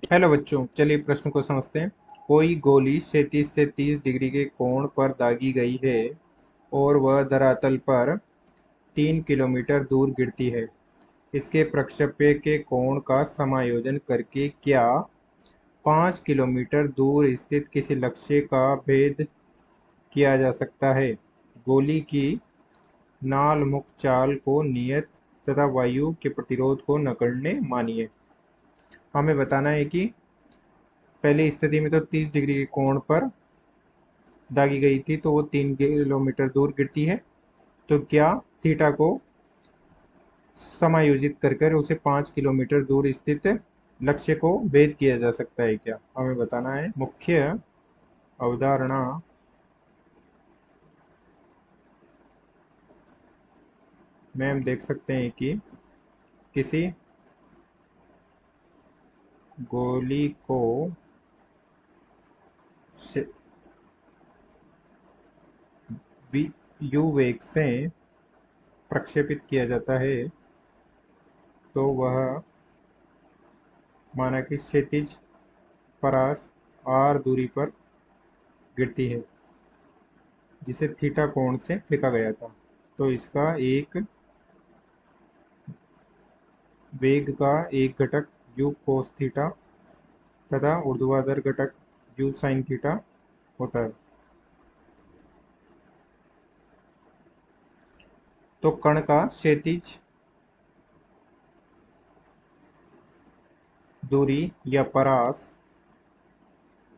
Hello बच्चों, चलिए प्रश्न को समझते हैं। कोई गोली 37 से 30 डिग्री के कोण पर दागी गई है और वह धरातल पर 3 किलोमीटर दूर गिरती है। इसके प्रक्षेप्य के कोण का समायोजन करके क्या 5 किलोमीटर दूर स्थित किसी लक्ष्य का भेद किया जा सकता है? गोली की नाल-मुक्त चाल को नियत तथा वायु के प्रतिरोध को नगण्य मानिए। हमें बताना है कि पहली स्थिति में तो 30 डिग्री के कोण पर दागी गई थी, तो वो 3 किलोमीटर दूर गिरती है। तो क्या थीटा को समायोजित कर कर उसे 5 किलोमीटर दूर स्थित लक्ष्य को भेद किया जा सकता है क्या? हमें बताना है। मुख्य अवधारणा में हम देख सकते हैं कि किसी गोली को यू वेग से प्रक्षेपित किया जाता है, तो वह माना कि क्षैतिज परास आर दूरी पर गिरती है, जिसे थीटा कोण से फेंका गया था। तो इसका एक वेग का एक घटक यू कोस थीटा तथा ऊर्ध्वाधर घटक यू साइन थीटा होता है। तो कण का क्षैतिज दूरी या परास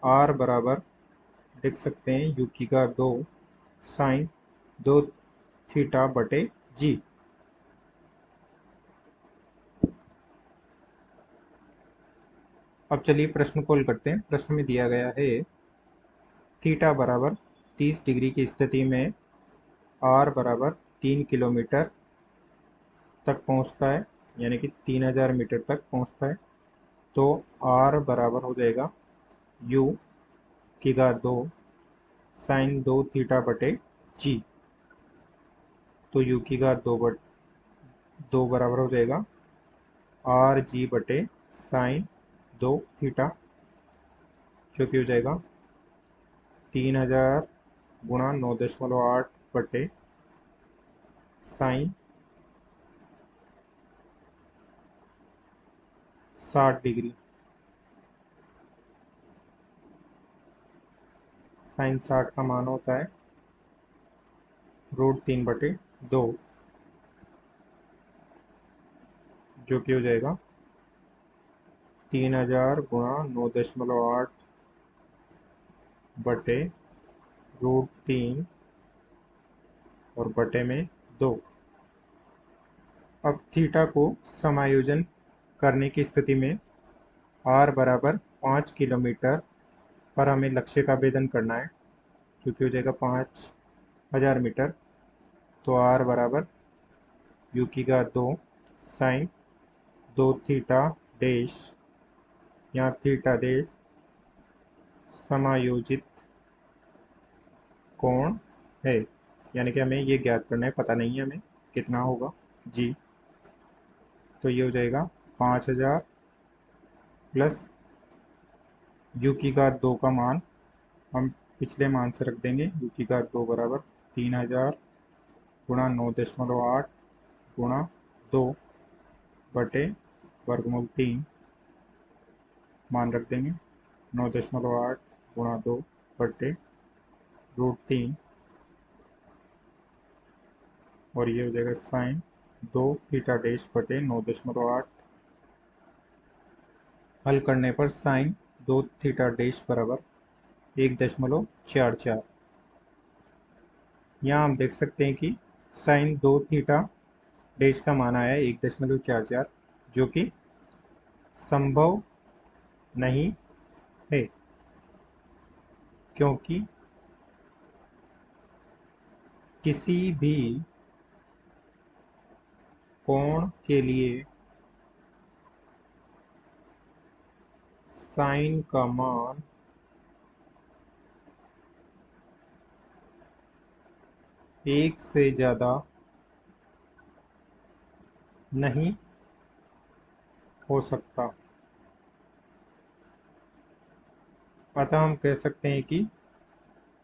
आर बराबर लिख सकते हैं यू की का 2 साइन 2 थीटा बटे जी। अब चलिए प्रश्न को हल करते हैं। प्रश्न में दिया गया है थीटा बराबर 30 डिग्री की स्थिति में आर बराबर 3 किलोमीटर तक पहुंचता है, यानी कि 3000 मीटर तक पहुंचता है। तो आर बराबर हो जाएगा यू की घात 2 साइन 2 थीटा बटे जी। तो यू की घात 2 बराबर हो जाएगा आर जी बटे साइन 2 थीटा, जो कि हो जाएगा 3000 गुणा 9.8 बटे साइन 60 डिग्री। साइन 60 का मान होता है √3/2, जो कि हो जाएगा 3000 गुणा 9.8 बटे √3 और बटे में 2। अब थीटा को समायोजन करने की स्थिति में आर बराबर 5 किलोमीटर पर हमें लक्ष्य का भेदन करना है, जो कि हो जाएगा 5000 मीटर। तो आर बराबर यू की घात 2 साइन 2 थीटा डैश, यहाँ थीटा डैश समायोजित कोण है, यानी कि हमें ये ज्ञात करना है, पता नहीं है हमें कितना होगा जी। तो ये हो जाएगा 5000 प्लस यू की घात 2 का मान हम पिछले मान से रख देंगे। यू की घात 2 बराबर 3000 गुणा 9.8 गुणा 2 बटे वर्गमूल 3, मान रख देंगे 9.8 गुणा 2 बटे √3, और ये हो जाएगा साइन 2 थीटा डैश बटे 9.8। हल करने पर साइन 2 थीटा डैश बराबर 1.44। यहाँ हम देख सकते हैं कि साइन 2 थीटा डैश का मान आया है 1.44, जो कि संभव नहीं है, क्योंकि किसी भी कोण के लिए साइन का मान एक से ज़्यादा नहीं हो सकता। अतः हम कह सकते हैं कि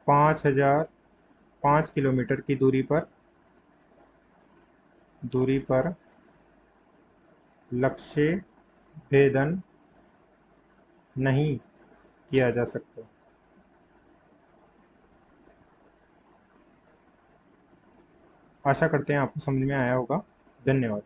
5,005 किलोमीटर की दूरी पर लक्ष्य भेदन नहीं किया जा सकता। आशा करते हैं आपको समझ में आया होगा। धन्यवाद।